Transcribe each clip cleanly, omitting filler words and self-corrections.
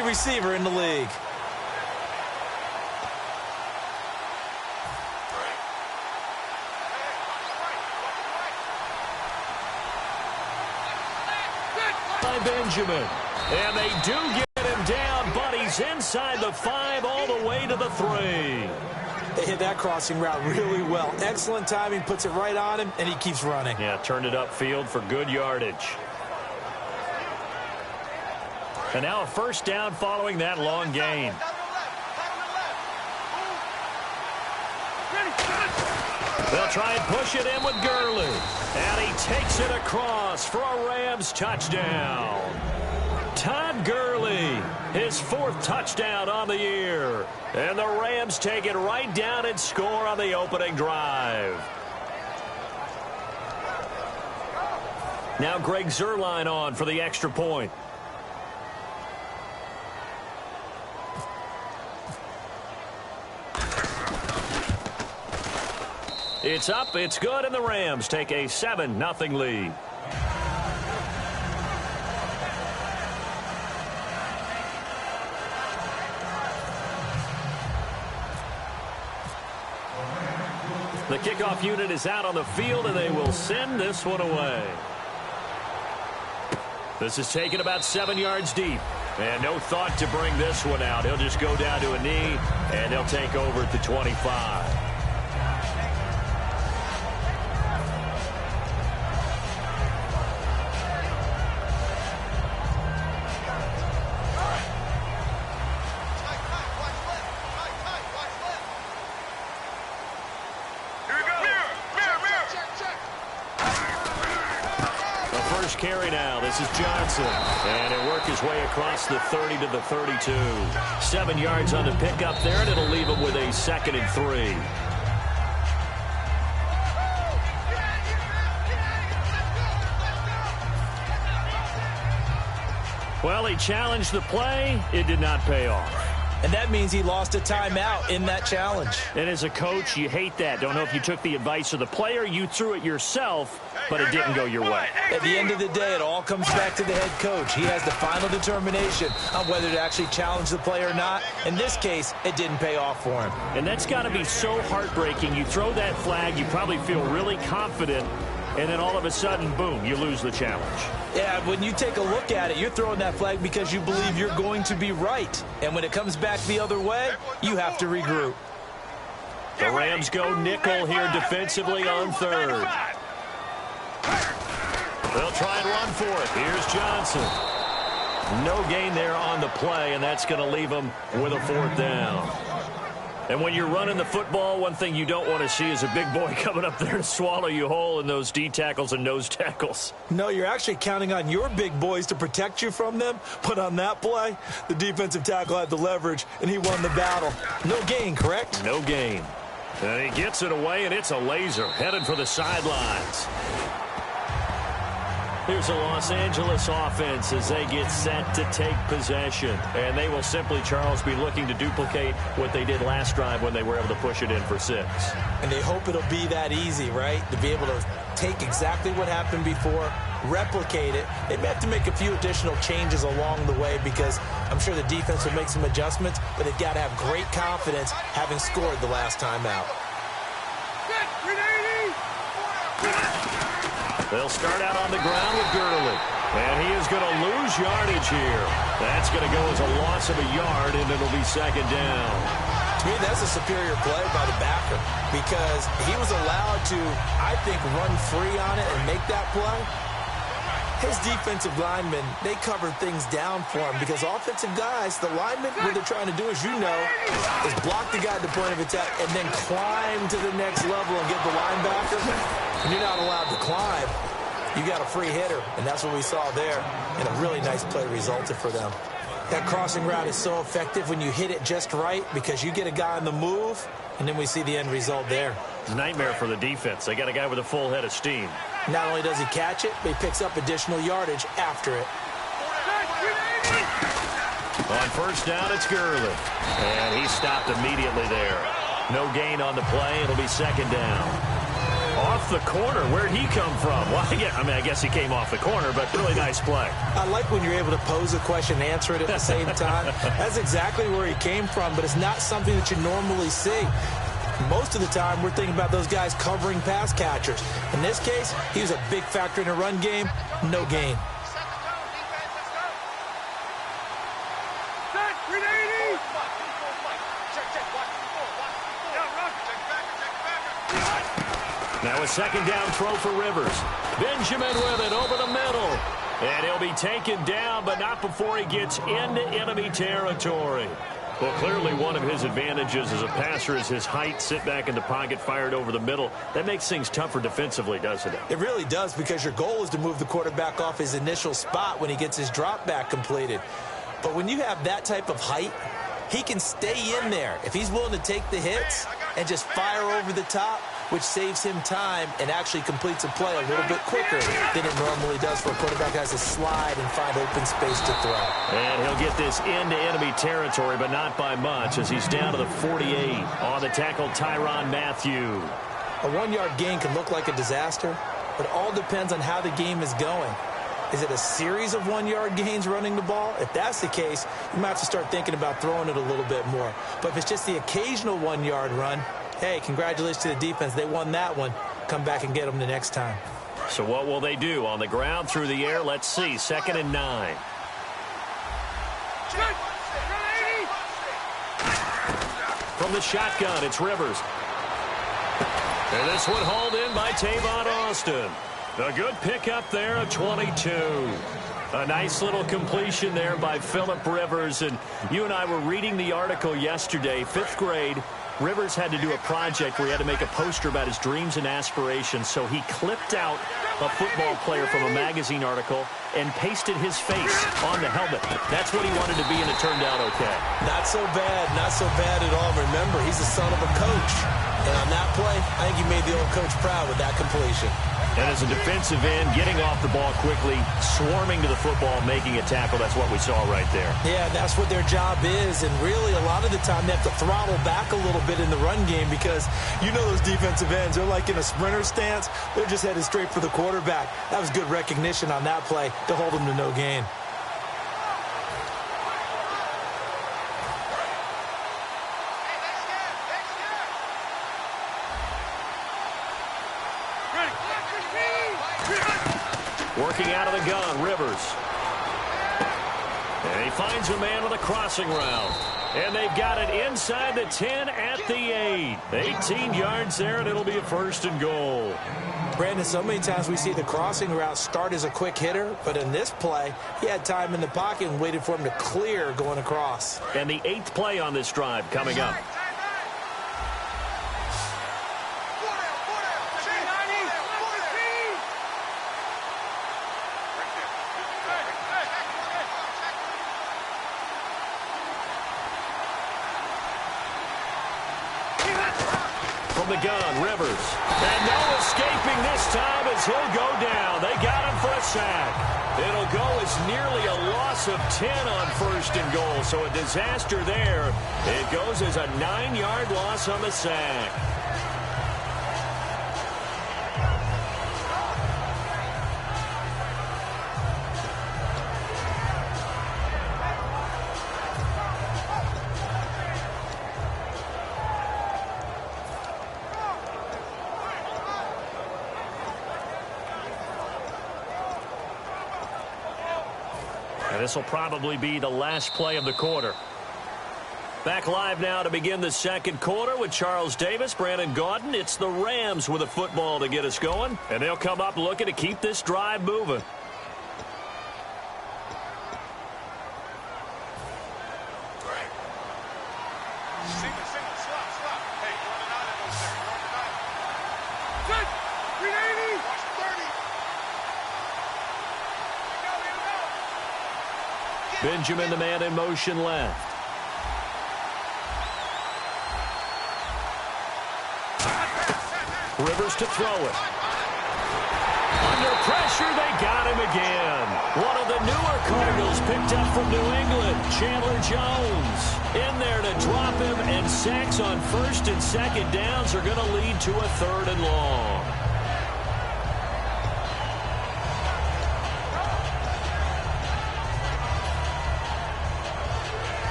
receiver in the league. By Benjamin. And they do get him down, but he's inside the 5 all the way to the 3. They hit that crossing route really well. Excellent timing, puts it right on him, and he keeps running. Yeah, turned it upfield for good yardage. And now a first down following that long gain. They'll try and push it in with Gurley. And he takes it across for a Rams touchdown. Todd Gurley, his 4th touchdown on the year. And the Rams take it right down and score on the opening drive. Now Greg Zuerlein on for the extra point. It's up, it's good, and the Rams take a 7-0 lead. The kickoff unit is out on the field, and they will send this one away. This is taken about 7 yards deep. And no thought to bring this one out. He'll just go down to a knee, and they'll take over at the 25. Carry now. This is Johnson. And he'll work his way across the 30 to the 32. 7 yards on the pickup there, and it'll leave him with a 2nd and 3. Well, he challenged the play. It did not pay off. And that means he lost a timeout in that challenge. And as a coach, you hate that. Don't know if you took the advice of the player, you threw it yourself, but it didn't go your way. At the end of the day, it all comes back to the head coach. He has the final determination on whether to actually challenge the play or not. In this case, it didn't pay off for him. And that's got to be so heartbreaking. You throw that flag, you probably feel really confident, and then all of a sudden, boom, you lose the challenge. Yeah, when you take a look at it, you're throwing that flag because you believe you're going to be right. And when it comes back the other way, you have to regroup. The Rams go nickel here defensively on 3rd. They'll try and run for it. Here's Johnson. No gain there on the play, and that's going to leave them with a 4th down. And when you're running the football, one thing you don't want to see is a big boy coming up there to swallow you whole in those D tackles and nose tackles. No, you're actually counting on your big boys to protect you from them. But on that play, the defensive tackle had the leverage, and he won the battle. No gain, correct? No gain. And he gets it away, and it's a laser headed for the sidelines. Here's a Los Angeles offense as they get set to take possession. And they will simply, Charles, be looking to duplicate what they did last drive when they were able to push it in for 6. And they hope it'll be that easy, right? To be able to take exactly what happened before, replicate it. They may have to make a few additional changes along the way because I'm sure the defense will make some adjustments, but they've got to have great confidence having scored the last time out. They'll start out on the ground with Gurley. And he is going to lose yardage here. That's going to go as a loss of a yard, and it'll be 2nd down. To me, that's a superior play by the backer because he was allowed to, I think, run free on it and make that play. His defensive linemen, they covered things down for him because offensive guys, the linemen, what they're trying to do, as you know, is block the guy at the point of attack and then climb to the next level and get the linebacker. And you're not allowed to climb. You got a free hitter, and that's what we saw there. And a really nice play resulted for them. That crossing route is so effective when you hit it just right because you get a guy on the move, and then we see the end result there. It's a nightmare for the defense. They got a guy with a full head of steam. Not only does he catch it, but he picks up additional yardage after it. On 1st down, it's Gurley. And he stopped immediately there. No gain on the play. It'll be 2nd down. Off off the corner. Where'd he come from? Well, yeah, I guess he came off the corner, but really nice play. I like when you're able to pose a question and answer it at the same time. That's exactly where he came from, but it's not something that you normally see. Most of the time, we're thinking about those guys covering pass catchers. In this case, he was a big factor in the run game. No gain. Now a second down throw for Rivers. Benjamin with it over the middle. And he'll be taken down, but not before he gets into enemy territory. Well, clearly one of his advantages as a passer is his height. Sit back in the pocket, fired over the middle. That makes things tougher defensively, doesn't it? It really does, because your goal is to move the quarterback off his initial spot when he gets his drop back completed. But when you have that type of height, he can stay in there if he's willing to take the hits and just fire over the top, which saves him time and actually completes a play a little bit quicker than it normally does for a quarterback who has to slide and find open space to throw. And he'll get this into enemy territory, but not by much, as he's down to the 48. On the tackle, Tyrann Mathieu. A 1-yard gain can look like a disaster, but it all depends on how the game is going. Is it a series of 1-yard gains running the ball? If that's the case, you might have to start thinking about throwing it a little bit more. But if it's just the occasional 1-yard run, hey, congratulations to the defense. They won that one. Come back and get them the next time. So what will they do? On the ground, through the air? Let's see. 2nd and 9. From the shotgun, it's Rivers. And this one hauled in by Tavon Austin. A good pickup there of 22. A nice little completion there by Phillip Rivers. And you and I were reading the article yesterday, 5th grade. Rivers had to do a project where he had to make a poster about his dreams and aspirations, so he clipped out a football player from a magazine article and pasted his face on the helmet. That's what he wanted to be, and it turned out okay. Not so bad at all. Remember, he's the son of a coach. And on that play, I think he made the old coach proud with that completion. And as a defensive end, getting off the ball quickly, swarming to the football, making a tackle, that's what we saw right there. Yeah, that's what their job is. And really, a lot of the time, they have to throttle back a little bit in the run game, because you know those defensive ends, they're like in a sprinter stance. They're just headed straight for the quarterback. That was good recognition on that play to hold them to no gain. Working out of the gun, Rivers. And he finds a man with a crossing route. And they've got it inside the 10 at the 8. 18 yards there, and it'll be a 1st and goal. Brandon, so many times we see the crossing route start as a quick hitter, but in this play, he had time in the pocket and waited for him to clear going across. And the 8th play on this drive coming up. From the gun, Rivers. And no escaping this time as he'll go down. They got him for a sack. It'll go as nearly a loss of 10 on 1st and goal. So a disaster there. It goes as a 9-yard loss on the sack. This will probably be the last play of the quarter. Back live now to begin the 2nd quarter with Charles Davis, Brandon Gaudin. It's the Rams with a football to get us going, and they'll come up looking to keep this drive moving. Benjamin, the man in motion left. Rivers to throw it. Under pressure, they got him again. One of the newer Cardinals picked up from New England, Chandler Jones. In there to drop him, and sacks on 1st and 2nd downs are going to lead to a 3rd and long.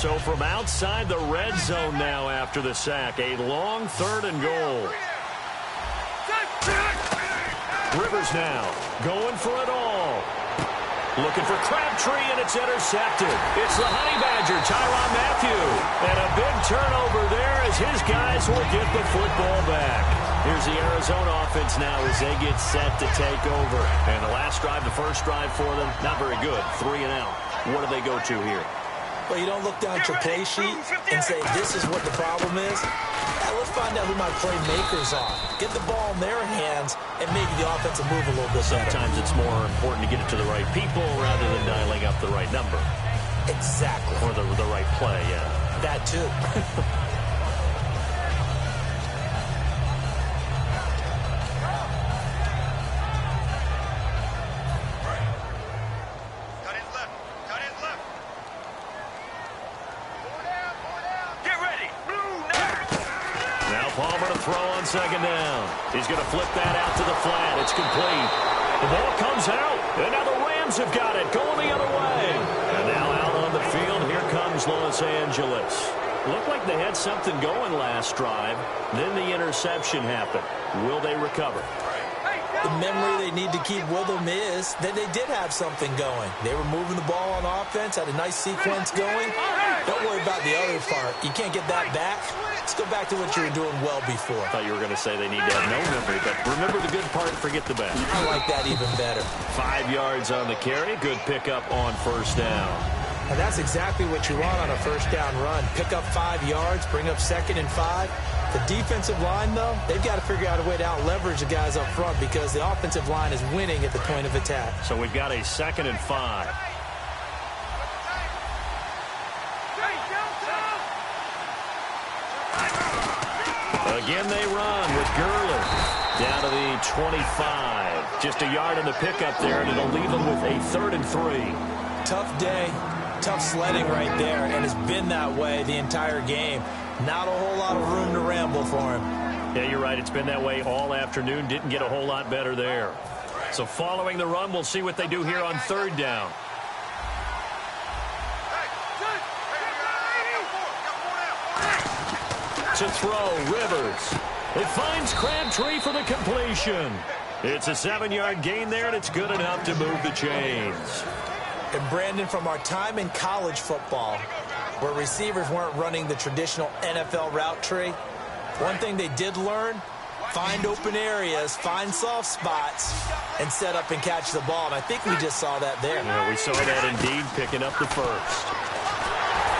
So from outside the red zone now after the sack, a long 3rd and goal. Rivers now going for it all. Looking for Crabtree, and it's intercepted. It's the Honey Badger, Tyrann Mathieu. And a big turnover there as his guys will get the football back. Here's the Arizona offense now as they get set to take over. And the last drive, the first drive for them, not very good. 3 and out. What do they go to here? Well, you don't look down at your play sheet and say, this is what the problem is. Let's find out who my playmakers are. Get the ball in their hands and maybe the offense will move a little bit better. Sometimes it's more important to get it to the right people rather than dialing up the right number. Exactly. Or the right play, yeah. That too. Second down. He's going to flip that out to the flat. It's complete. The ball comes out, and now the Rams have got it, going the other way. And now out on the field, here comes Los Angeles. Looked like they had something going last drive. Then the interception happened. Will they recover? The memory they need to keep with them is that they did have something going. They were moving the ball on offense, had a nice sequence going. Don't worry about the other part. You can't get that back. Let's go back to what you were doing well before. I thought you were going to say they need to have no memory, but remember the good part, forget the bad. I like that even better. 5 yards on the carry. Good pickup on first down. And that's exactly what you want on a first down run. Pick up 5 yards, bring up 2nd and 5. The defensive line, though, they've got to figure out a way to out-leverage the guys up front because the offensive line is winning at the point of attack. So we've got a 2nd and 5. Again, they run with Gurley down to the 25. Just a yard in the pickup there, and it'll leave them with a 3rd and 3. Tough day, tough sledding right there, and it's been that way the entire game. Not a whole lot of room to ramble for him. Yeah, you're right. It's been that way all afternoon. Didn't get a whole lot better there. So following the run, we'll see what they do here on 3rd down. To throw, Rivers. It finds Crabtree for the completion. It's a 7-yard gain there, and it's good enough to move the chains. And Brandon, from our time in college football, where receivers weren't running the traditional NFL route tree, one thing they did learn, find open areas, find soft spots, and set up and catch the ball. And I think we just saw that there. Yeah, we saw that indeed, picking up the first.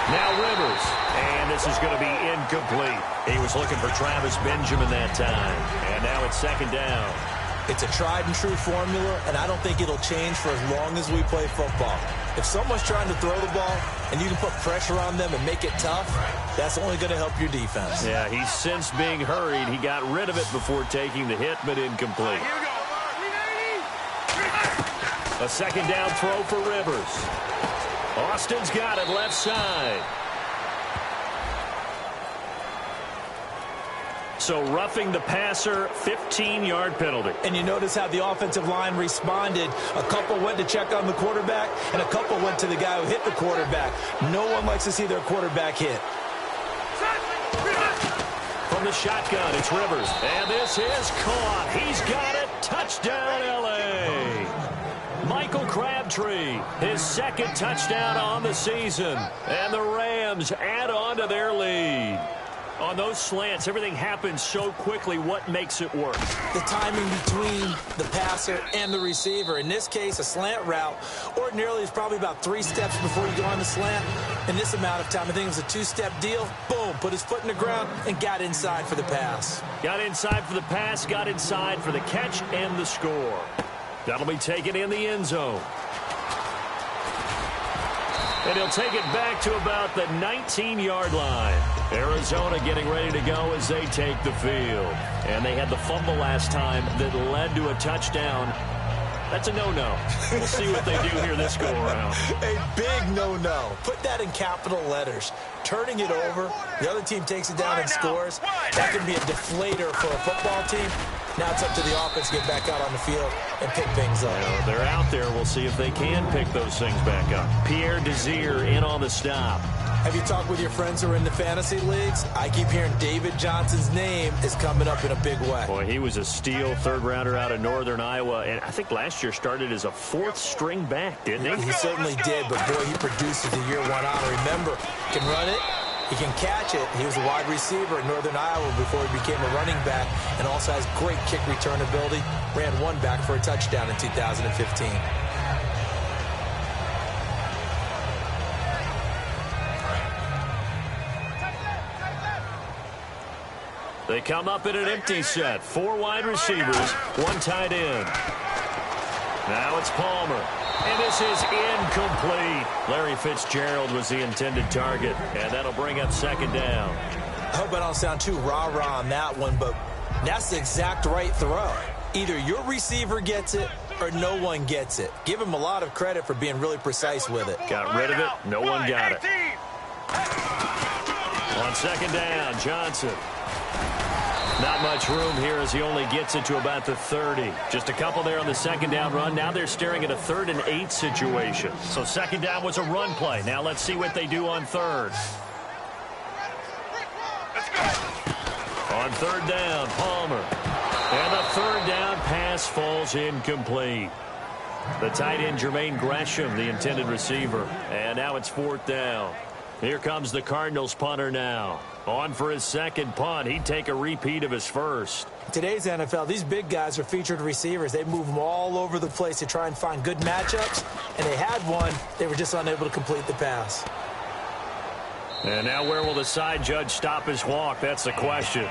Now Rivers, and this is going to be incomplete. He was looking for Travis Benjamin that time, and now it's 2nd down. It's a tried-and-true formula, and I don't think it'll change for as long as we play football. If someone's trying to throw the ball and you can put pressure on them and make it tough, that's only going to help your defense. Yeah, he's since being hurried. He got rid of it before taking the hit, but incomplete. A 2nd down throw for Rivers. Austin's got it left side. So roughing the passer, 15-yard penalty. And you notice how the offensive line responded. A couple went to check on the quarterback, and a couple went to the guy who hit the quarterback. No one likes to see their quarterback hit. From the shotgun, it's Rivers. And this is caught. He's got it. Touchdown, L.A. Michael Crabtree, his 2nd touchdown on the season. And the Rams add on to their lead. On those slants, everything happens so quickly. What makes it work? The timing between the passer and the receiver. In this case, a slant route ordinarily is probably about 3 steps before you go on the slant. In this amount of time, I think it was a 2-step deal. Boom, put his foot in the ground and got inside for the pass. Got inside for the pass, got inside for the catch and the score. That'll be taken in the end zone. And he'll take it back to about the 19-yard line. Arizona getting ready to go as they take the field. And they had the fumble last time that led to a touchdown. That's a no-no. We'll see what they do here this go-around. A big no-no. Put that in capital letters. Turning it over, the other team takes it down and scores. That can be a deflator for a football team. Now it's up to the offense to get back out on the field and pick things up. They're out there. We'll see if they can pick those things back up. Pierre Desir in on the stop. Have you talked with your friends who are in the fantasy leagues? I keep hearing David Johnson's name is coming up in a big way. Boy, he was a steal third-rounder out of Northern Iowa, and I think last year started as a fourth-string back, didn't he? He certainly did, but boy, he produces the year one honor. Remember, he can run it, he can catch it. He was a wide receiver at Northern Iowa before he became a running back, and also has great kick return ability. Ran one back for a touchdown in 2015. They come up in an empty set. 4 wide receivers, 1 tight end. Now it's Palmer. And this is incomplete. Larry Fitzgerald was the intended target. And that'll bring up second down. I hope I don't sound too rah-rah on that one, but that's the exact right throw. Either your receiver gets it or no one gets it. Give him a lot of credit for being really precise with it. Got rid of it. No one got it. On second down, Johnson. Not much room here as he only gets it to about the 30. Just a couple there on the second down run. Now they're staring at a 3rd and 8 situation. So second down was a run play. Now let's see what they do on third. Let's go. On third down, Palmer. And the third down pass falls incomplete. The tight end, Jermaine Gresham, the intended receiver. And now it's 4th down. Here comes the Cardinals punter now. On for his second punt. He'd take a repeat of his first. Today's NFL, these big guys are featured receivers. They move them all over the place to try and find good matchups. And they had one. They were just unable to complete the pass. And now where will the side judge stop his walk? That's the question.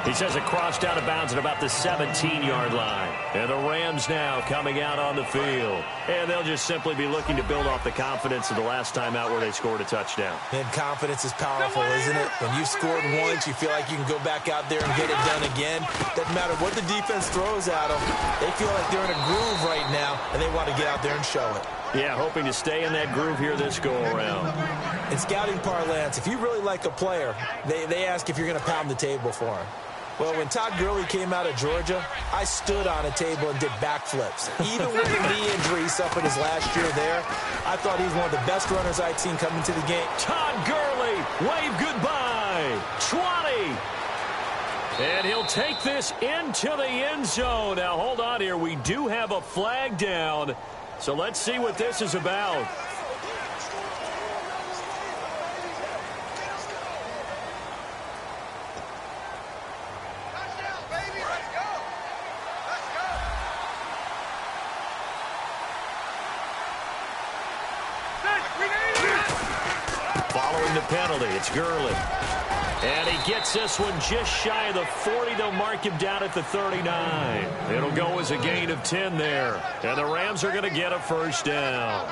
He says it crossed out of bounds at about the 17-yard line. And the Rams now coming out on the field. And they'll just simply be looking to build off the confidence of the last time out where they scored a touchdown. And confidence is powerful, isn't it? When you've scored once, you feel like you can go back out there and get it done again. Doesn't matter what the defense throws at them. They feel like they're in a groove right now, and they want to get out there and show it. Yeah, hoping to stay in that groove here this go-around. In scouting parlance, if you really like a player, they ask if you're going to pound the table for him. Well, when Todd Gurley came out of Georgia, I stood on a table and did backflips. Even with the knee injury he suffered his last year there, I thought he was one of the best runners I'd seen come into the game. Todd Gurley, wave goodbye. 20. And he'll take this into the end zone. Now, hold on here. We do have a flag down. So let's see what this is about. Following the penalty, it's Gurley. And he gets this one just shy of the 40. They'll mark him down at the 39. It'll go as a gain of 10 there. And the Rams are going to get a first down.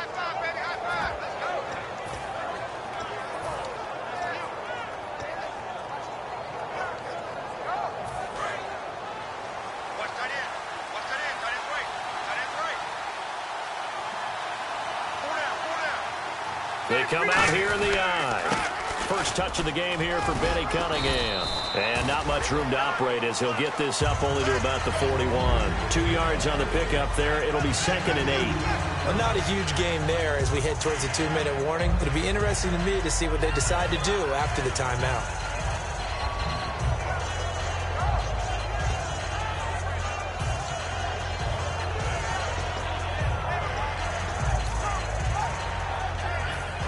They come out here in the eye. First touch of the game here for Benny Cunningham. And not much room to operate as he'll get this up only to about the 41. 2 yards on the pickup there. It'll be 2nd and 8. Well, not a huge game there as we head towards the 2-minute warning. It'll be interesting to me to see what they decide to do after the timeout.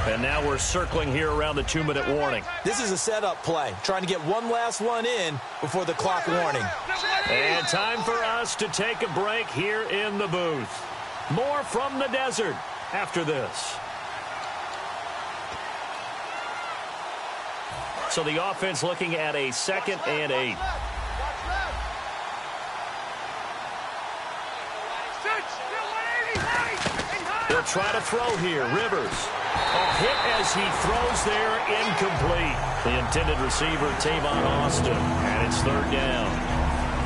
And now we're circling here around the 2-minute warning. This is a setup play, trying to get one last one in before the clock warning. And time for us to take a break here in the booth. More from the desert after this. So the offense looking at a 2nd and 8. They'll try to throw here. Rivers. A hit as he throws there, incomplete. The intended receiver, Tavon Austin, and it's 3rd down.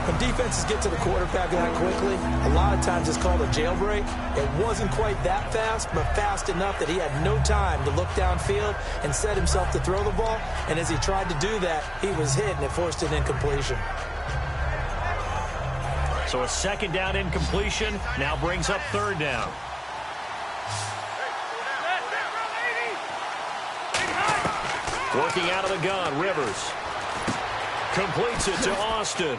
When defenses get to the quarterback that quickly, a lot of times it's called a jailbreak. It wasn't quite that fast, but fast enough that he had no time to look downfield and set himself to throw the ball. And as he tried to do that, he was hit, and it forced an incompletion. So a 2nd down incompletion now brings up 3rd down. Working out of the gun, Rivers. Completes it to Austin.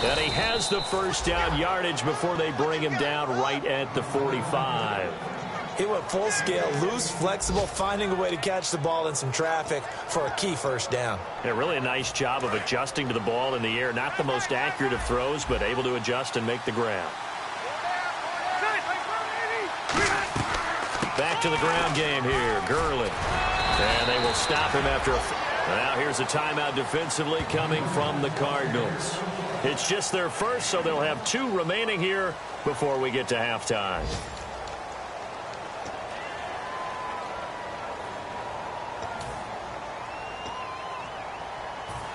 And he has the first down yardage before they bring him down right at the 45. He went full scale, loose, flexible, finding a way to catch the ball in some traffic for a key first down. Yeah, really a nice job of adjusting to the ball in the air. Not the most accurate of throws, but able to adjust and make the grab. Back to the ground game here. Gurley. And they will stop him after a... Now here's a timeout defensively coming from the Cardinals. It's just their first, so they'll have 2 remaining here before we get to halftime.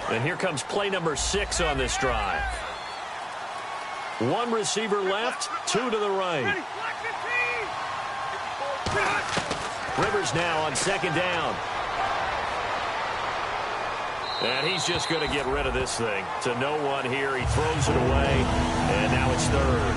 And here comes play number 6 on this drive. 1 receiver left, 2 to the right. Rivers now on second down. And he's just going to get rid of this thing. To no one here. He throws it away. And now it's third.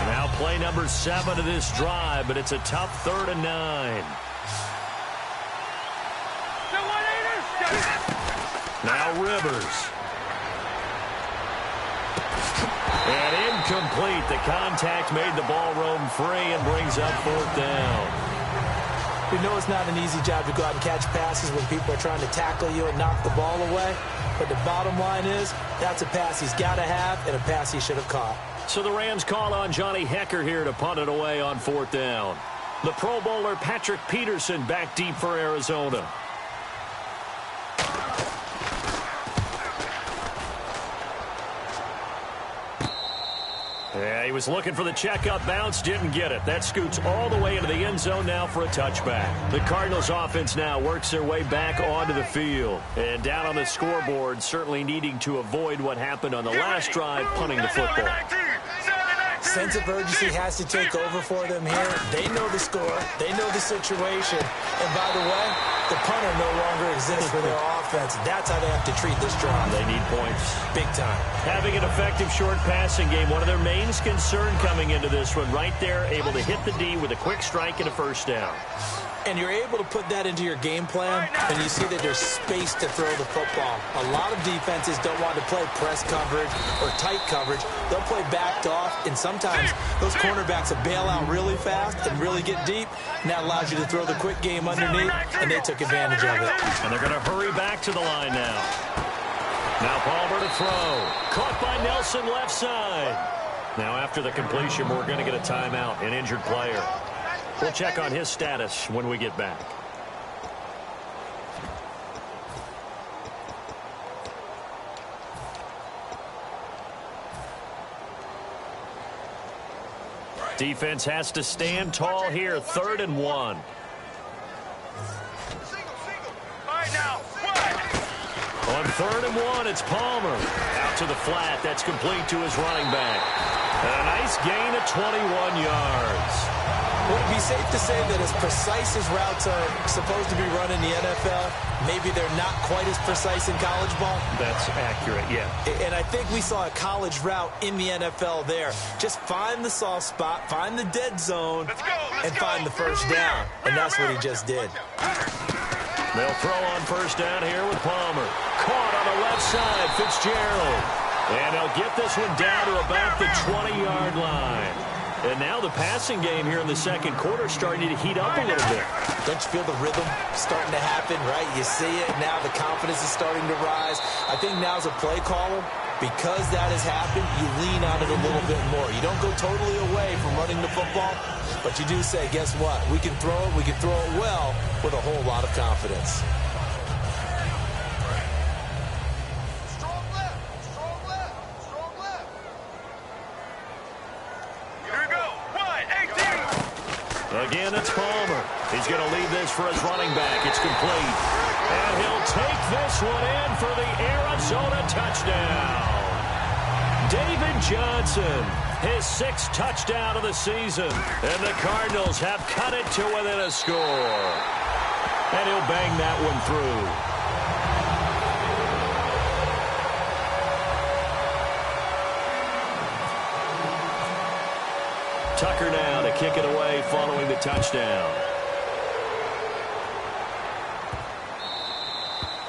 Now play number 7 of this drive, but it's a tough 3rd and 9. Now Rivers. And incomplete. The contact made the ball roam free and brings up 4th down. We know it's not an easy job to go out and catch passes when people are trying to tackle you and knock the ball away. But the bottom line is, that's a pass he's got to have and a pass he should have caught. So the Rams call on Johnny Hekker here to punt it away on 4th down. The Pro Bowler Patrick Peterson back deep for Arizona. Yeah, he was looking for the checkup bounce, didn't get it. That scoots all the way into the end zone now for a touchback. The Cardinals offense now works their way back onto the field. And down on the scoreboard, certainly needing to avoid what happened on the last drive, punting the football. Sense of urgency has to take over for them here. They know the score. They know the situation. And by the way, the punter no longer exists for their offense. That's how they have to treat this drive. They need points. Big time. Having an effective short passing game, one of their main concern coming into this one. Right there, able to hit the D with a quick strike and a first down. And you're able to put that into your game plan, and you see that there's space to throw the football. A lot of defenses don't want to play press coverage or tight coverage. They'll play backed off, and sometimes those cornerbacks will bail out really fast and really get deep, and that allows you to throw the quick game underneath, and they took advantage of it. And they're going to hurry back to the line now. Now Palmer to throw. Caught by Nelson left side. Now after the completion, we're going to get a timeout, an injured player. We'll check on his status when we get back. Defense has to stand tall here. 3rd and 1. All right, now. On 3rd and 1, it's Palmer. Out to the flat. That's complete to his running back. A nice gain of 21 yards. Would it be safe to say that as precise as routes are supposed to be run in the NFL, maybe they're not quite as precise in college ball? That's accurate, yeah. And I think we saw a college route in the NFL there. Just find the soft spot, find the dead zone, and find the first down. And that's what he just did. They'll throw on first down here with Palmer. Caught on the left side, Fitzgerald. And they'll get this one down to about the 20-yard line. And now the passing game here in the second quarter starting to heat up a little bit. Don't you feel the rhythm starting to happen, right? You see it. Now the confidence is starting to rise. I think now as a play caller, because that has happened, you lean on it a little bit more. You don't go totally away from running the football, but you do say, guess what? We can throw it. We can throw it well with a whole lot of confidence. Again, it's Palmer. He's going to leave this for his running back. It's complete. And he'll take this one in for the Arizona touchdown. David Johnson, his 6th touchdown of the season. And the Cardinals have cut it to within a score. And he'll bang that one through. Tucker now to kick it away following the touchdown.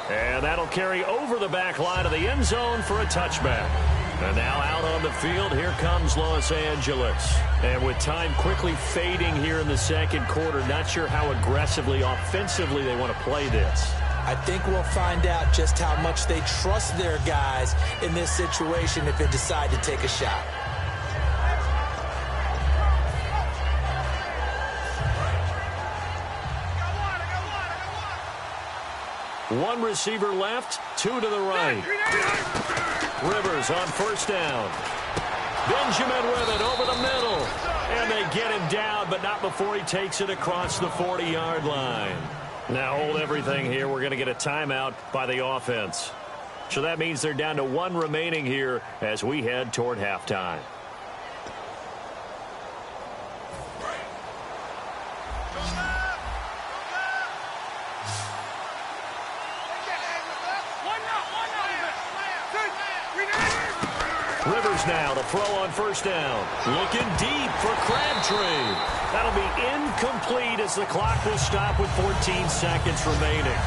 And that'll carry over the back line of the end zone for a touchback. And now out on the field, here comes Los Angeles. And with time quickly fading here in the second quarter, not sure how aggressively, offensively they want to play this. I think we'll find out just how much they trust their guys in this situation if they decide to take a shot. One receiver left, two to the right. Rivers on first down. Benjamin with it over the middle. And they get him down, but not before he takes it across the 40-yard line. Now hold everything here. We're going to get a timeout by the offense. So that means they're down to one remaining here as we head toward halftime. Rivers now to throw on first down. Looking deep for Crabtree. That'll be incomplete as the clock will stop with 14 seconds remaining.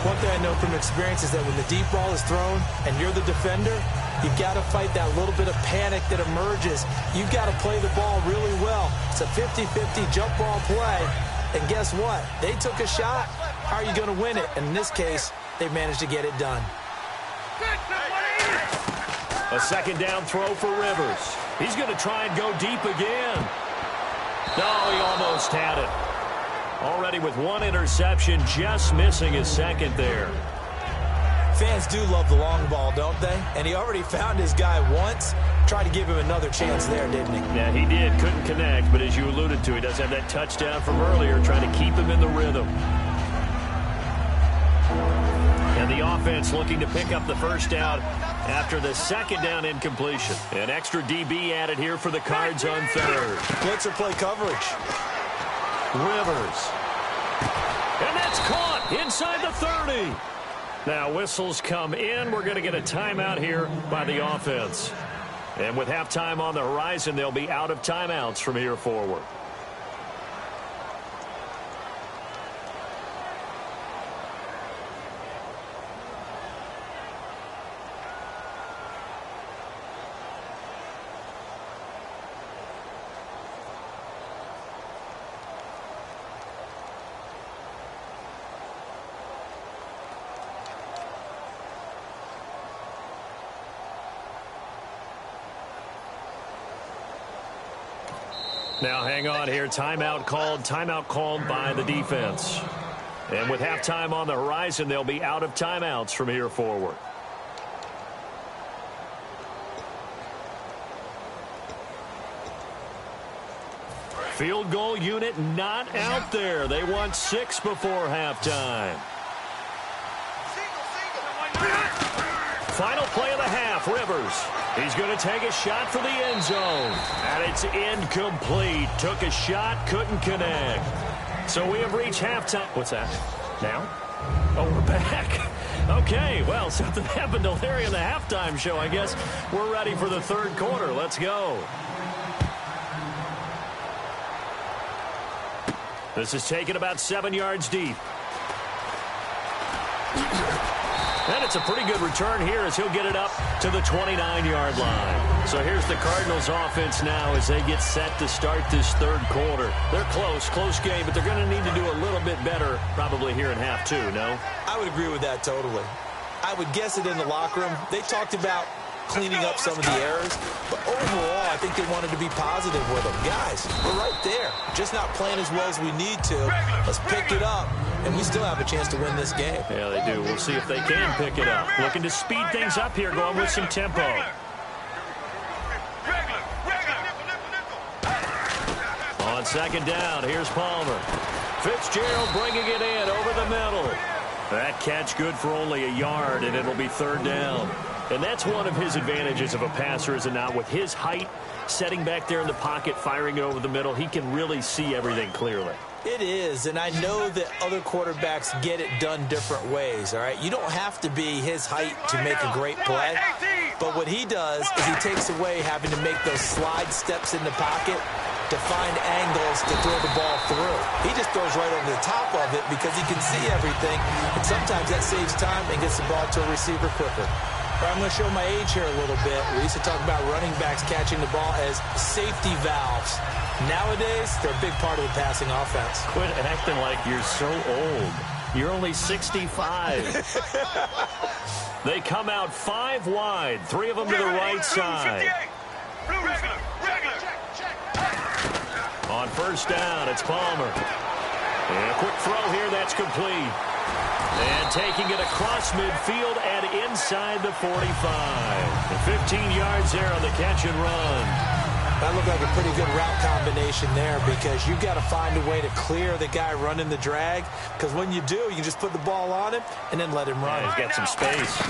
One thing I know from experience is that when the deep ball is thrown and you're the defender, you've got to fight that little bit of panic that emerges. You've got to play the ball really well. It's a 50-50 jump ball play. And guess what? They took a shot. How are you going to win it? And in this case, they managed to get it done. A second down throw for Rivers. He's going to try and go deep again. No, he almost had it. Already with one interception, just missing his second there. Fans do love the long ball, don't they? And he already found his guy once. Tried to give him another chance there, didn't he? Yeah, he did. Couldn't connect, but as you alluded to, he does have that touchdown from earlier, trying to keep him in the rhythm. And the offense looking to pick up the first down after the second down incompletion. An extra DB added here for the Cards on third. Blitzer play coverage. Rivers. And that's caught inside the 30. Now whistles come in. We're going to get a timeout here by the offense. And with halftime on the horizon, they'll be out of timeouts from here forward. Now hang on here. Timeout called by the defense. And with halftime on the horizon, they'll be out of timeouts from here forward. Field goal unit not out there. They want 6 before halftime. Final play of the half, Rivers. He's going to take a shot for the end zone. And it's incomplete. Took a shot, couldn't connect. So we have reached halftime. What's that? Now? Oh, we're back. Okay, well, something happened to Larry in the halftime show. I guess we're ready for the third quarter. Let's go. This is taken about 7 yards deep. And it's a pretty good return here as he'll get it up to the 29-yard line. So here's the Cardinals offense now as they get set to start this third quarter. They're close game, but they're going to need to do a little bit better probably here in half two, no? I would agree with that totally. I would guess it in the locker room. They talked about cleaning up some of the errors, but overall, I think they wanted to be positive with them. Guys, we're right there. Just not playing as well as we need to. Let's pick it up, and we still have a chance to win this game. Yeah, they do. We'll see if they can pick it up. Looking to speed things up here, going with some tempo. On second down, here's Palmer. Fitzgerald bringing it in over the middle. That catch good for only a yard, and it'll be third down. And that's one of his advantages of a passer, is it not? With his height, setting back there in the pocket, firing over the middle, he can really see everything clearly. It is, and I know that other quarterbacks get it done different ways, all right? You don't have to be his height to make a great play, but what he does is he takes away having to make those slide steps in the pocket. to find angles to throw the ball through. He just throws right over the top of it because he can see everything, and sometimes that saves time and gets the ball to a receiver quicker. But I'm going to show my age here a little bit. We used to talk about running backs catching the ball as safety valves. Nowadays, they're a big part of the passing offense. Quit acting like you're so old. You're only 65. They come out 5 wide, 3 of them to the right side. On first down, it's Palmer. And a quick throw here, that's complete. And taking it across midfield and inside the 45. And 15 yards there on the catch and run. That looked like a pretty good route combination there because you've got to find a way to clear the guy running the drag, because when you do, you can just put the ball on him and then let him run. Yeah, he's got some space.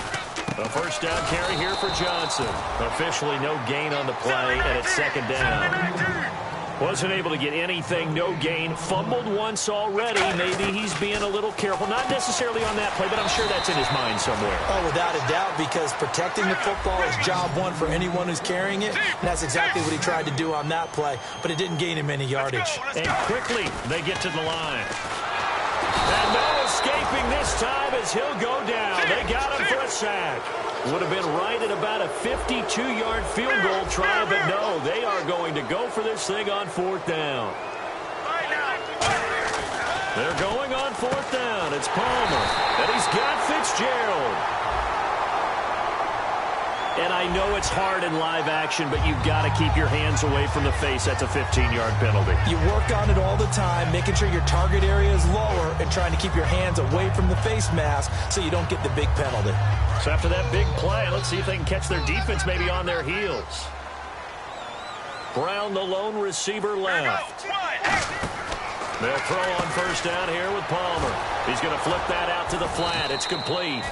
A first down carry here for Johnson. Officially no gain on the play, and it's second down. Wasn't able to get anything, no gain. Fumbled once already. Maybe he's being a little careful. Not necessarily on that play, but I'm sure that's in his mind somewhere. Oh, without a doubt, because protecting the football is job one for anyone who's carrying it. And that's exactly what he tried to do on that play, but it didn't gain him any yardage. And quickly, they get to the line. And no escaping this time as he'll go down. They got him for a sack. Would have been right at about a 52-yard field goal try, but no, they are going to go for this thing on fourth down. They're going on fourth down. It's Palmer, and he's got Fitzgerald. And I know it's hard in live action, but you've got to keep your hands away from the face. That's a 15-yard penalty. You work on it all the time, making sure your target area is lower and trying to keep your hands away from the face mask so you don't get the big penalty. So after that big play, let's see if they can catch their defense maybe on their heels. Brown, the lone receiver, left. They'll throw on first down here with Palmer. He's going to flip that out to the flat. It's complete.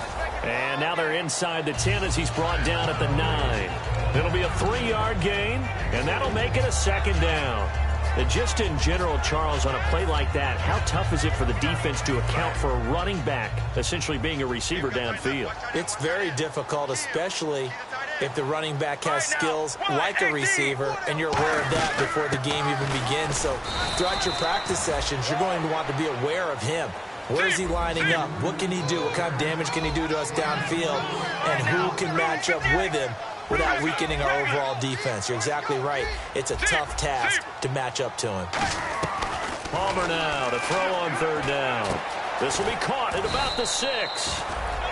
And now they're inside the 10 as he's brought down at the 9. It'll be a 3-yard gain, and that'll make it a second down. And just in general, Charles, on a play like that, how tough is it for the defense to account for a running back essentially being a receiver downfield? It's very difficult, especially if the running back has skills like a receiver, and you're aware of that before the game even begins. So throughout your practice sessions, you're going to want to be aware of him. Where is he lining up? What can he do? What kind of damage can he do to us downfield? And who can match up with him without weakening our overall defense? You're exactly right. It's a tough task to match up to him. Palmer now to throw on third down. This will be caught at about the 6.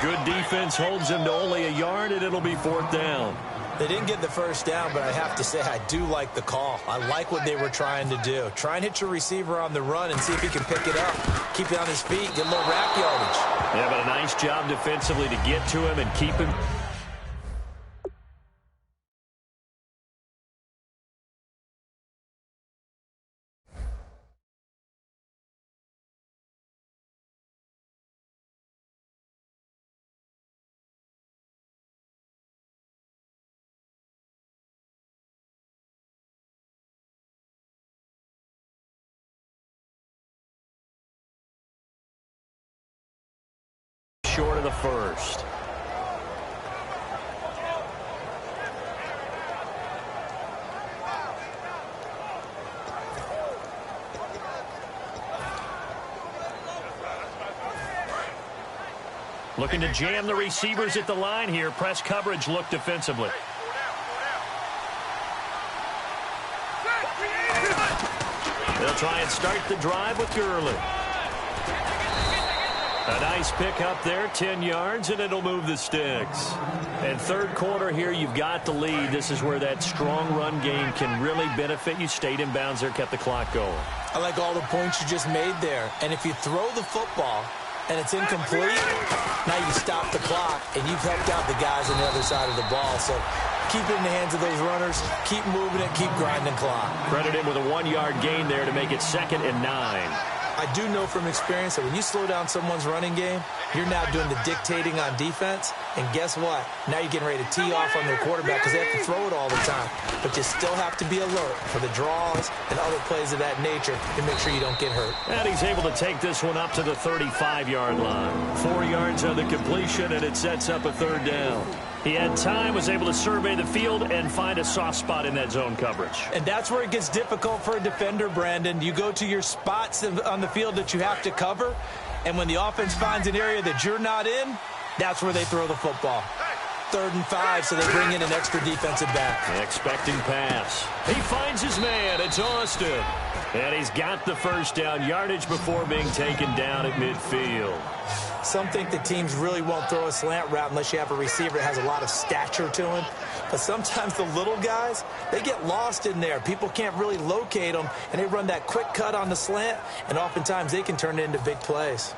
Good defense holds him to only a yard, and it'll be fourth down. They didn't get the first down, but I have to say I do like the call. I like what they were trying to do. Try and hit your receiver on the run and see if he can pick it up. Keep it on his feet, get a little rack yardage. Yeah, but a nice job defensively to get to him and keep him. Short of the first. Looking to jam the receivers at the line here. Press coverage look defensively. They'll try and start the drive with Gurley. A nice pick up there, 10 yards, and it'll move the sticks. And third quarter here, you've got the lead. This is where that strong run game can really benefit you. Stayed in bounds there, kept the clock going. I like all the points you just made there. And if you throw the football and it's incomplete, now you stop the clock, and you've helped out the guys on the other side of the ball. So keep it in the hands of those runners. Keep moving it. Keep grinding clock. Credit him with a 1-yard gain there to make it 2nd and 9. I do know from experience that when you slow down someone's running game, you're now doing the dictating on defense. And guess what? Now you're getting ready to tee off on their quarterback because they have to throw it all the time. But you still have to be alert for the draws and other plays of that nature to make sure you don't get hurt. And he's able to take this one up to the 35-yard line. 4 yards on the completion, and it sets up a third down. He had time, was able to survey the field and find a soft spot in that zone coverage. And that's where it gets difficult for a defender, Brandon. You go to your spots on the field that you have to cover, and when the offense finds an area that you're not in, that's where they throw the football. 3rd and 5, so they bring in an extra defensive back. Expecting pass. He finds his man. It's Austin. And he's got the first down, yardage before being taken down at midfield. Some think the teams really won't throw a slant route unless you have a receiver that has a lot of stature to him. But sometimes the little guys, they get lost in there. People can't really locate them, and they run that quick cut on the slant, and oftentimes they can turn it into big plays.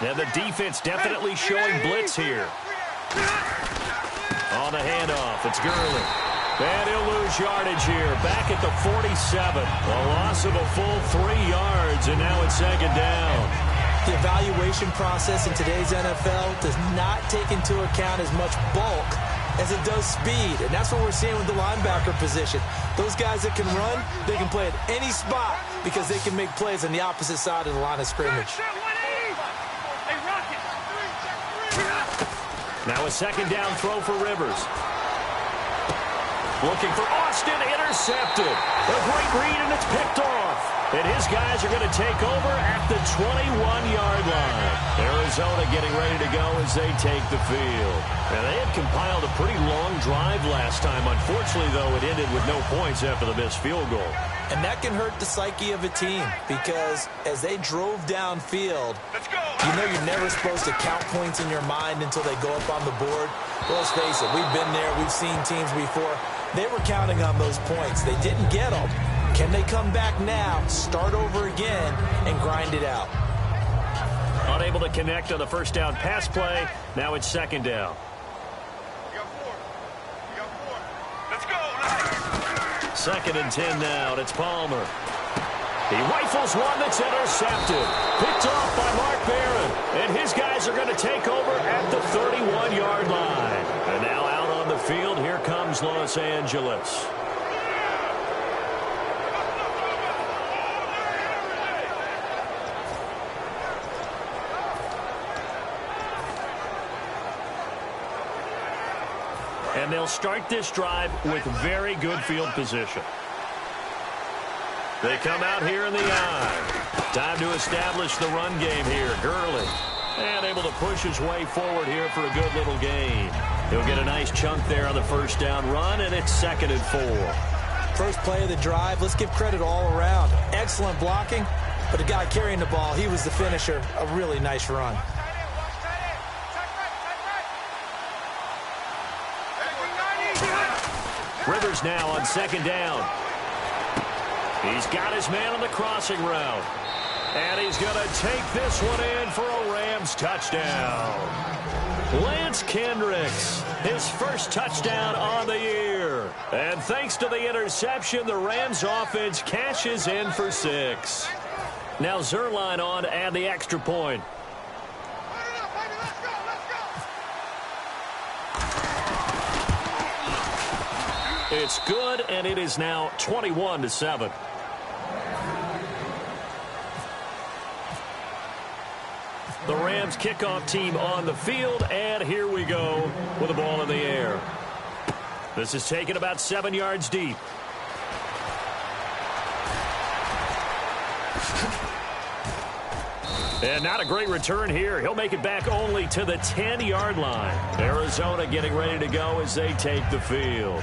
And the defense definitely showing blitz here. On the handoff, it's Gurley. And he'll lose yardage here. Back at the 47. A loss of a full 3 yards, and now it's 2nd down. The evaluation process in today's NFL does not take into account as much bulk as it does speed. And that's what we're seeing with the linebacker position. Those guys that can run, they can play at any spot because they can make plays on the opposite side of the line of scrimmage. Now a 2nd down throw for Rivers. Looking for Austin, intercepted. A great read, and it's picked off. And his guys are going to take over at the 21-yard line. Arizona getting ready to go as they take the field. Now, they had compiled a pretty long drive last time. Unfortunately, though, it ended with no points after the missed field goal. And that can hurt the psyche of a team because as they drove downfield, you know you're never supposed to count points in your mind until they go up on the board. Well, let's face it, we've been there. We've seen teams before. They were counting on those points. They didn't get them. Can they come back now, start over again, and grind it out? Unable to connect on the first down pass play. Now it's 2nd down. Let's go. 2nd and 10 now, and it's Palmer. He rifles one that's intercepted. Picked off by Mark Barron. And his guys are going to take over at the 31-yard line. And now out on the field, here comes Los Angeles. And they'll start this drive with very good field position. They come out here in the eye. Time to establish the run game here. Gurley. And able to push his way forward here for a good little gain. He'll get a nice chunk there on the first down run, and it's 2nd and 4. First play of the drive, let's give credit all around. Excellent blocking, but the guy carrying the ball, he was the finisher. A really nice run. Rivers now on 2nd down. He's got his man on the crossing route. And he's going to take this one in for a Rams touchdown. Lance Kendricks, his first touchdown on the year. And thanks to the interception, the Rams offense cashes in for 6. Now Zerline on to add the extra point. It's good, and it is now 21-7. The Rams kickoff team on the field, and here we go with the ball in the air. This is taken about 7 yards deep. And not a great return here. He'll make it back only to the 10-yard line. Arizona getting ready to go as they take the field.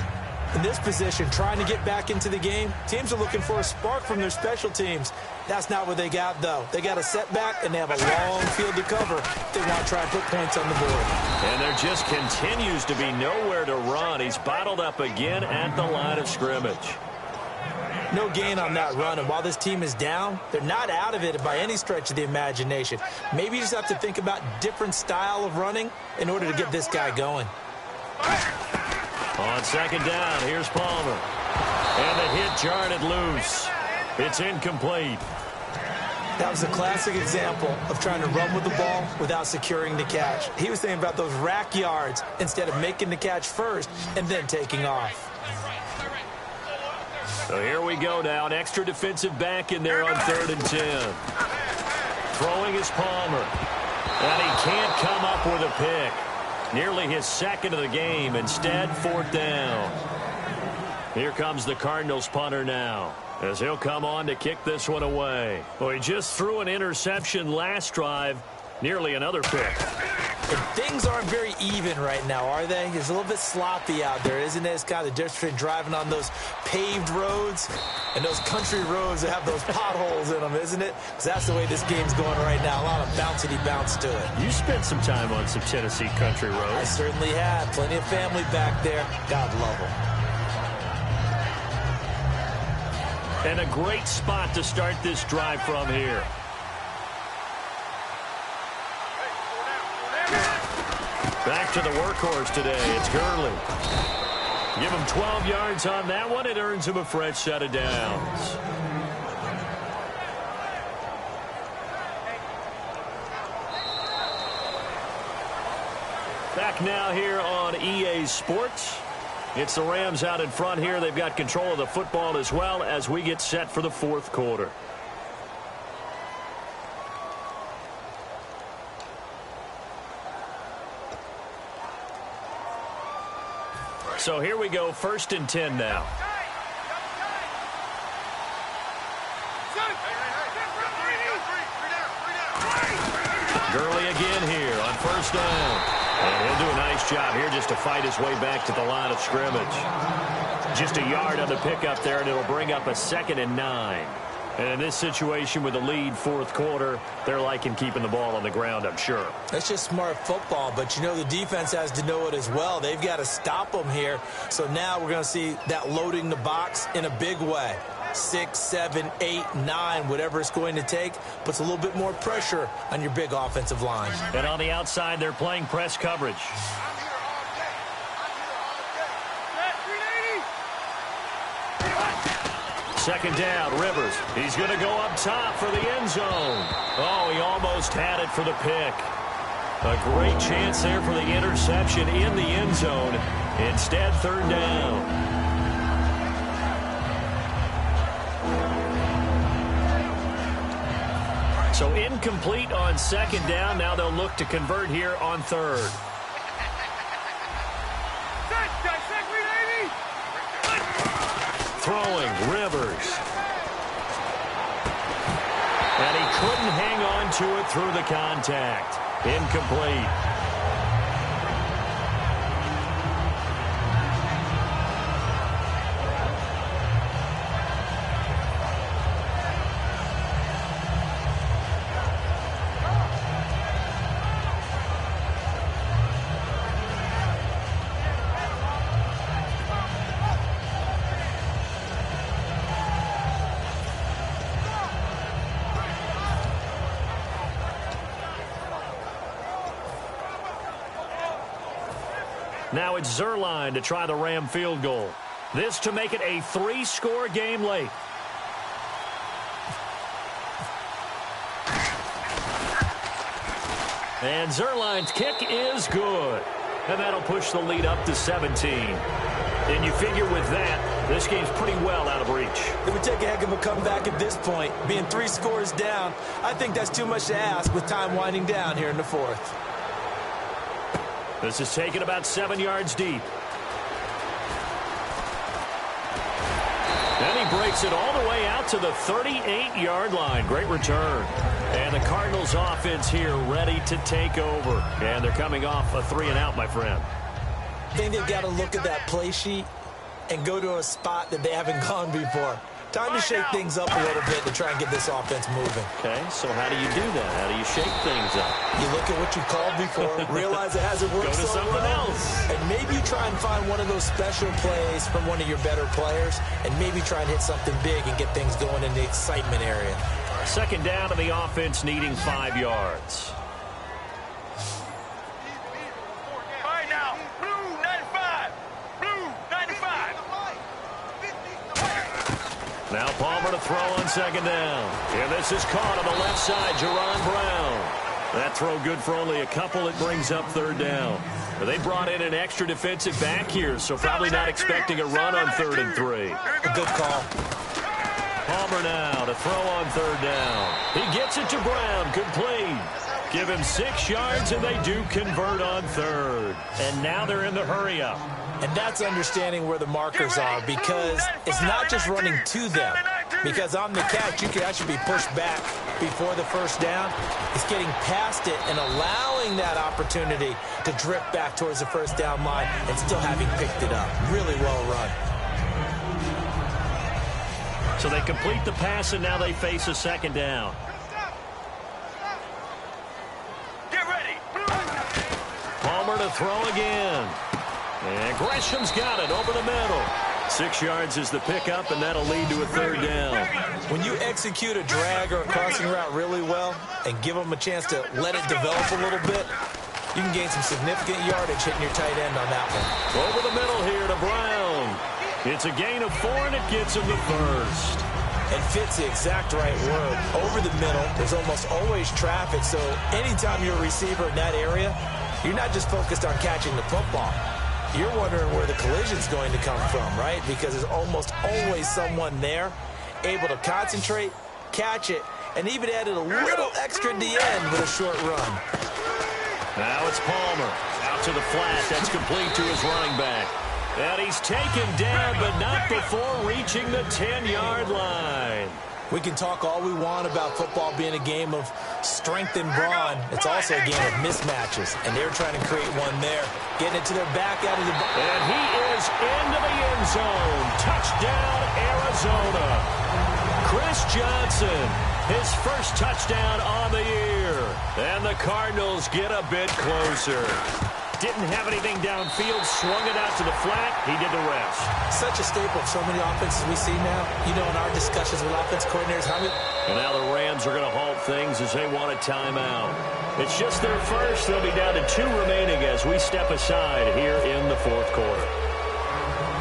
In this position, trying to get back into the game, teams are looking for a spark from their special teams. That's not what they got, though. They got a setback, and they have a long field to cover if they want to try and put points on the board. And there just continues to be nowhere to run. He's bottled up again at the line of scrimmage. No gain on that run, and while this team is down, they're not out of it by any stretch of the imagination. Maybe you just have to think about different style of running in order to get this guy going. On 2nd down, here's Palmer. And the hit jarred it loose. It's incomplete. That was a classic example of trying to run with the ball without securing the catch. He was thinking about those rack yards instead of making the catch first and then taking off. So here we go now. An extra defensive back in there on 3rd and 10. Throwing is Palmer. And he can't come up with a pick. Nearly his second of the game. Instead, 4th down. Here comes the Cardinals punter now, as he'll come on to kick this one away. Well, he just threw an interception last drive. Nearly another pick. And things aren't very even right now, are they? It's a little bit sloppy out there, isn't it? It's kind of the difference between driving on those paved roads and those country roads that have those potholes in them, isn't it? Because that's the way this game's going right now. A lot of bouncy bounce to it. You spent some time on some Tennessee country roads. I certainly have. Plenty of family back there. God love them. And a great spot to start this drive from here. Back to the workhorse today. It's Gurley. Give him 12 yards on that one. It earns him a fresh set of downs. Back now here on EA Sports. It's the Rams out in front here. They've got control of the football as well as we get set for the 4th quarter. So here we go, 1st and 10 now. Gurley again here on 1st down. And he'll do a nice job here just to fight his way back to the line of scrimmage. Just a yard on the pickup there, and it'll bring up a 2nd and 9. And in this situation with the lead 4th quarter, they're liking keeping the ball on the ground, I'm sure. That's just smart football, but you know the defense has to know it as well. They've got to stop them here. So now we're going to see that loading the box in a big way. 6, 7, 8, 9, whatever it's going to take, puts a little bit more pressure on your big offensive line. And on the outside, they're playing press coverage. Second down, Rivers. He's going to go up top for the end zone. Oh, he almost had it for the pick. A great chance there for the interception in the end zone. Instead, 3rd down. So incomplete on 2nd down. Now they'll look to convert here on 3rd. Throwing, Rivers. And he couldn't hang on to it through the contact. Incomplete. Now it's Zerline to try the Ram field goal. This to make it a 3-score game late. And Zerline's kick is good. And that'll push the lead up to 17. And you figure with that, this game's pretty well out of reach. It would take a heck of a comeback at this point. Being 3 scores down, I think that's too much to ask with time winding down here in the 4th. This is taken about 7 yards deep. And he breaks it all the way out to the 38-yard line. Great return. And the Cardinals offense here ready to take over. And they're coming off a 3-and-out, my friend. I think they've got to look at that play sheet and go to a spot that they haven't gone before. Time to shake things up a little bit to try and get this offense moving. Okay, so how do you do that? How do you shake things up? You look at what you called before, realize it hasn't worked Go to so something well, else. and maybe you try and find one of those special plays from one of your better players, and maybe try and hit something big and get things going in the excitement area. 2nd down to the offense needing 5 yards. Now Palmer to throw on 2nd down. And this is caught on the left side, Jerron Brown. That throw good for only a couple. It brings up 3rd down. But they brought in an extra defensive back here, so probably not expecting a run on 3rd and 3. A good call. Palmer now to throw on third down. He gets it to Brown. Complete. Give him 6 yards, and they do convert on third. And now they're in the hurry-up. And that's understanding where the markers are, because it's not just running to them. Because on the catch, you can actually be pushed back before the first down. It's getting past it and allowing that opportunity to drift back towards the first down line and still having picked it up. Really well run. So they complete the pass, and now they face a second down. Get ready. Palmer to throw again. And Gresham's got it over the middle. 6 yards is the pickup, and that'll lead to a third down. When you execute a drag or a crossing route really well and give them a chance to let it develop a little bit, you can gain some significant yardage hitting your tight end on that one. Over the middle here to Brown. It's a gain of 4, and it gets him the first. And fits the exact right word. Over the middle, there's almost always traffic, so anytime you're a receiver in that area, you're not just focused on catching the football. You're wondering where the collision's going to come from, right? Because there's almost always someone there able to concentrate, catch it, and even added a little extra at the end with a short run. Now it's Palmer. Out to the flat. That's complete to his running back. And he's taken down, but not before reaching the 10-yard line. We can talk all we want about football being a game of strength and brawn. It's also a game of mismatches, and they're trying to create one there. Getting it to their back out of the... And he is into the end zone. Touchdown, Arizona. Chris Johnson, his first touchdown on the year. And the Cardinals get a bit closer. Didn't have anything downfield, swung it out to the flat. He did the rest. Such a staple of so many offenses we see now. You know, in our discussions with offense coordinators, how many... And now the Rams are going to halt things as they want a timeout. It's just their first. They'll be down to 2 remaining as we step aside here in the fourth quarter.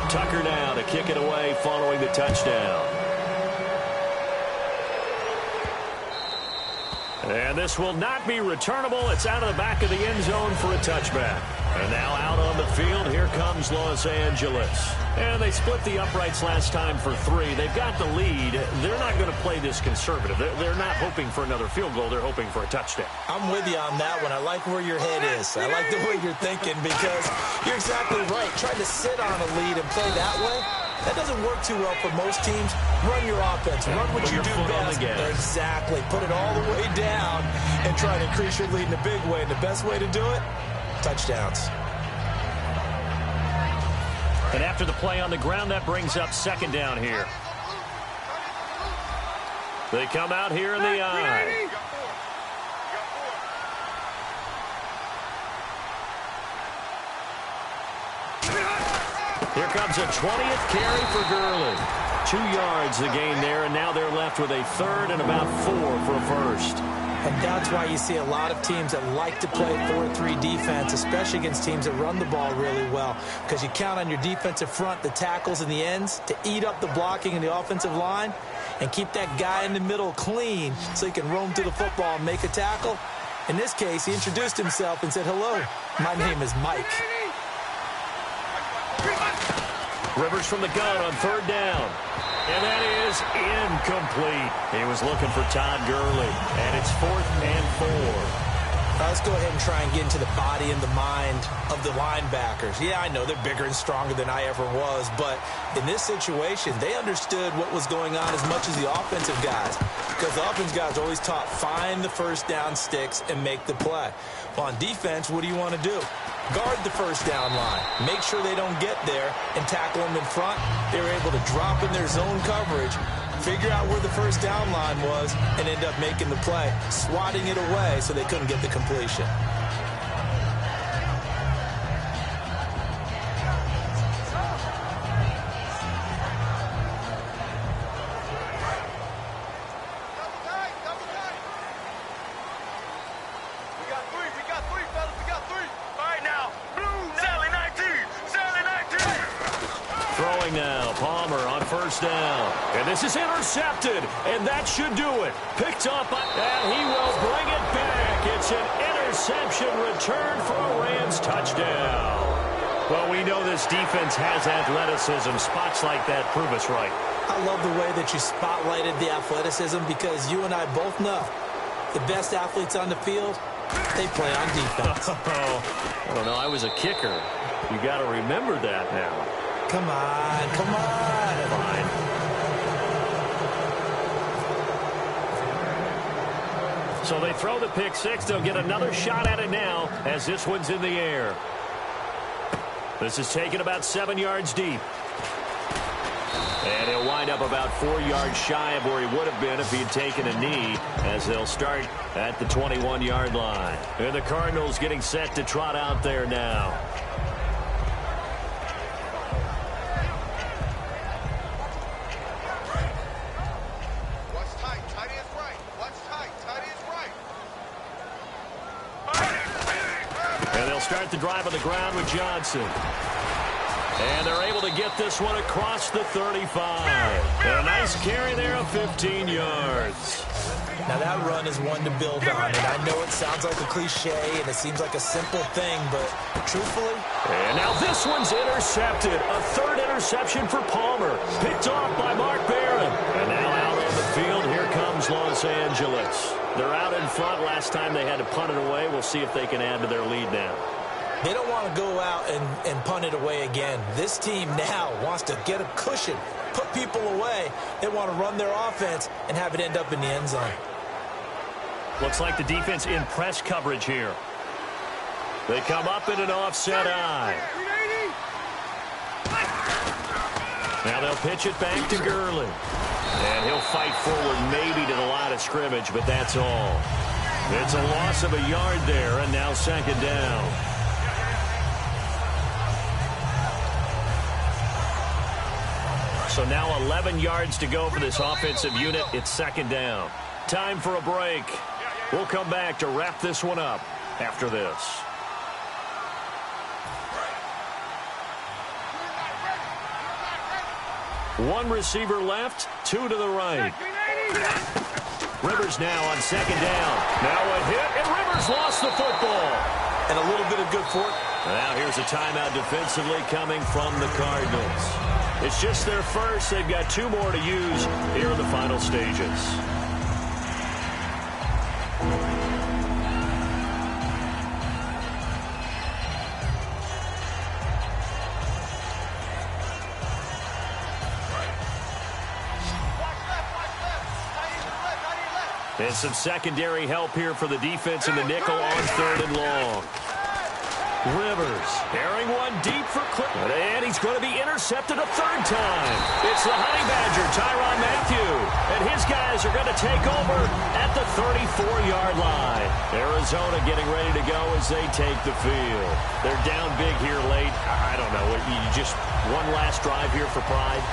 Tucker now to kick it away following the touchdown. And this will not be returnable. It's out of the back of the end zone for a touchback. And now out on the field, here comes Los Angeles. And they split the uprights last time for 3. They've got the lead. They're not going to play this conservative. They're not hoping for another field goal. They're hoping for a touchdown. I'm with you on that one. I like where your head is. I like the way you're thinking, because you're exactly right. Trying to sit on a lead and play that way, that doesn't work too well for most teams. Run your offense. Run what you do best. Exactly. Put it all the way down and try to increase your lead in a big way. And the best way to do it, touchdowns. And after the play on the ground, that brings up second down here. They come out here in the eye. Here comes a 20th carry for Gurley. 2 yards the gain there, and now they're left with a third and about 4 for a first. And that's why you see a lot of teams that like to play 4-3 defense, especially against teams that run the ball really well, because you count on your defensive front, the tackles and the ends, to eat up the blocking in the offensive line and keep that guy in the middle clean so he can roam through the football and make a tackle. In this case, he introduced himself and said, "Hello, my name is Mike." Rivers from the gun on third down. And that is incomplete. He was looking for Todd Gurley. And it's 4th and 4. Let's go ahead and try and get into the body and the mind of the linebackers. Yeah, I know they're bigger and stronger than I ever was, but in this situation, they understood what was going on as much as the offensive guys, because the offensive guys are always taught, find the first down sticks and make the play. Well, on defense, what do you want to do? Guard the first down line. Make sure they don't get there and tackle them in front. They were able to drop in their zone coverage, figure out where the first down line was, and end up making the play, swatting it away so they couldn't get the completion. Now, Palmer on first down. And this is intercepted, and that should do it. Picked up, and he will bring it back. It's an interception return for a Rams touchdown. Well, we know this defense has athleticism. Spots like that prove us right. I love the way that you spotlighted the athleticism because you and I both know the best athletes on the field, they play on defense. I don't know. I was a kicker. You got to remember that now. Come on, come on. Fine. So they throw the pick six. They'll get another shot at it now as this one's in the air. This is taken about 7 yards deep. And he'll wind up about 4 yards shy of where he would have been if he had taken a knee, as they'll start at the 21-yard line. And the Cardinals getting set to trot out there now. Watch tight. Tight is right. Watch tight. Tight is right. And they'll start the drive on the ground with Johnson. And they're able to get this one across the 35. And a nice carry there of 15 yards. Now that run is one to build on, and I know it sounds like a cliche and it seems like a simple thing, but truthfully. And now this one's intercepted. A third interception for Palmer. Picked off by Mark Barron. And now out on the field, here comes Los Angeles. They're out in front. Last time they had to punt it away. We'll see if they can add to their lead now. They don't want to go out and punt it away again. This team now wants to get a cushion, put people away. They want to run their offense and have it end up in the end zone. Looks like the defense in press coverage here. They come up in an offset eye. Now they'll pitch it back to Gurley. And he'll fight forward maybe to the line of scrimmage, but that's all. It's a loss of a yard there, and now second down. So now 11 yards to go for this offensive unit. It's second down. Time for a break. We'll come back to wrap this one up after this. One receiver left, two to the right. Rivers now on second down. Now a hit, and Rivers lost the football. And a little bit of good fork. Now here's a timeout defensively coming from the Cardinals. It's just their first. They've got two more to use here in the final stages. And some secondary help here for the defense in the nickel on third and long. Rivers airing one deep for Cliff. And he's going to be intercepted a third time. It's the Honey Badger, Tyrann Mathieu. And his guys are going to take over at the 34-yard line. Arizona getting ready to go as they take the field. They're down big here late. I don't know. You just one last drive here for pride.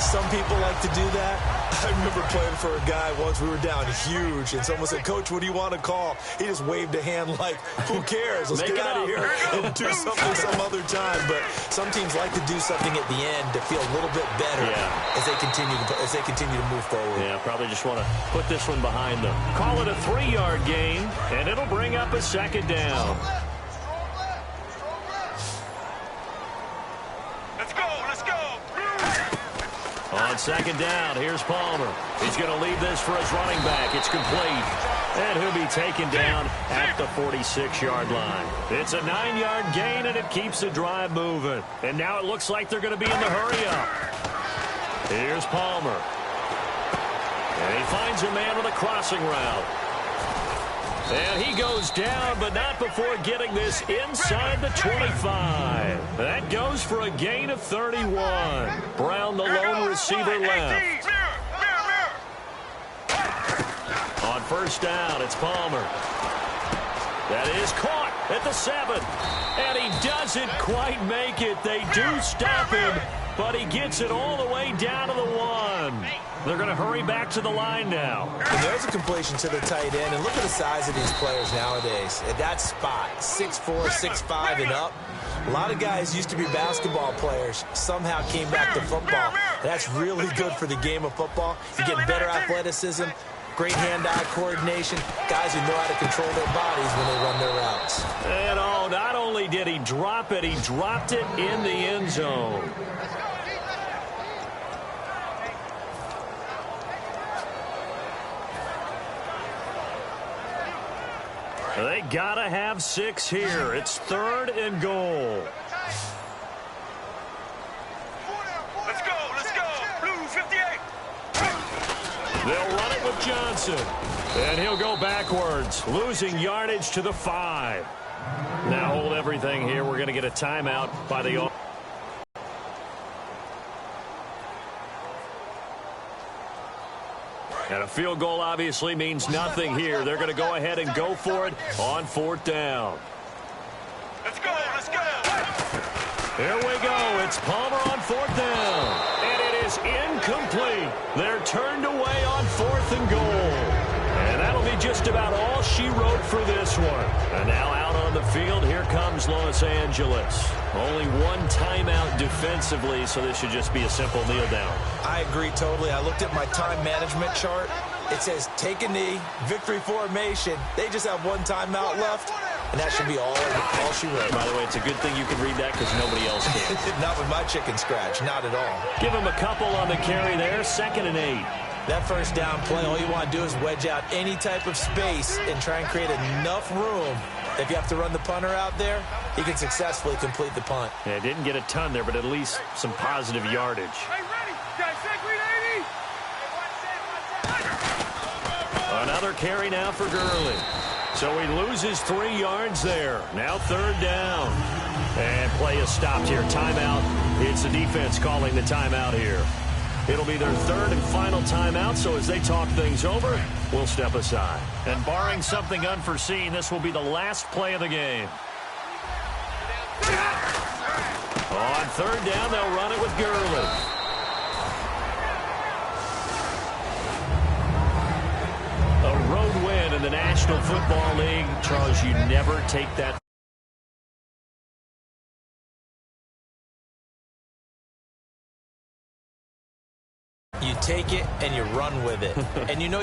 Some people like to do that. I remember playing for a guy once. We were down huge, and someone said, "Coach, what do you want to call?" He just waved a hand like, "Who cares? Let's get out of here and do something some other time." But some teams like to do something at the end to feel a little bit better as they continue to move forward. Yeah, probably just want to put this one behind them. Call it a 3-yard gain, and it'll bring up a second down. Let's go. Let's go. On second down, here's Palmer. He's going to leave this for his running back. It's complete. And he'll be taken down at the 46-yard line. It's a 9-yard gain, and it keeps the drive moving. And now it looks like they're going to be in the hurry-up. Here's Palmer. And he finds a man with a crossing route. And he goes down, but not before getting this inside the 25. That goes for a gain of 31. Brown, the lone receiver, left. On first down, it's Palmer. That is caught at the 7. And he doesn't quite make it. They do stop him, but he gets it all the way down to the 1. They're going to hurry back to the line now. And there's a completion to the tight end. And look at the size of these players nowadays. At that spot, 6'4", 6'5", and up. A lot of guys used to be basketball players, somehow came back to football. That's really good for the game of football. You get better athleticism, Great hand-eye coordination. Guys who know how to control their bodies when they run their routes. And oh, not only did he drop it, he dropped it in the end zone. They gotta have 6 here. It's 3rd and goal. Let's go, Blue 58. They'll run it with Johnson. And he'll go backwards, losing yardage to the 5. Now hold everything here. We're going to get a timeout by the... And a field goal obviously means nothing here. They're going to go ahead and go for it on 4th down. Let's go. Here we go. It's Palmer on 4th down. And it is incomplete. They're turned away on 4th and goal. And that'll be just about all she wrote for this one. And now out on the field, here comes Los Angeles. Only one timeout defensively, so this should just be a simple kneel down. I agree totally. I looked at my time management chart. It says take a knee, victory formation. They just have one timeout left, and that should be all she wrote. By the way, it's a good thing you can read that because nobody else can. Not with my chicken scratch, not at all. Give him a couple on the carry there, 2nd and 8. That first down play, all you want to do is wedge out any type of space and try and create enough room. If you have to run the punter out there, he can successfully complete the punt. Yeah, didn't get a ton there, but at least some positive yardage. Hey, ready. Guys, green 80. Another carry now for Gurley. So he loses 3 yards there. Now 3rd down. And play is stopped here. Timeout. It's the defense calling the timeout here. It'll be their 3rd and final timeout, so as they talk things over, we'll step aside. And barring something unforeseen, this will be the last play of the game. On 3rd down, they'll run it with Gurley. A road win in the National Football League. Charles, you never take that. You take it and you run with it. And you know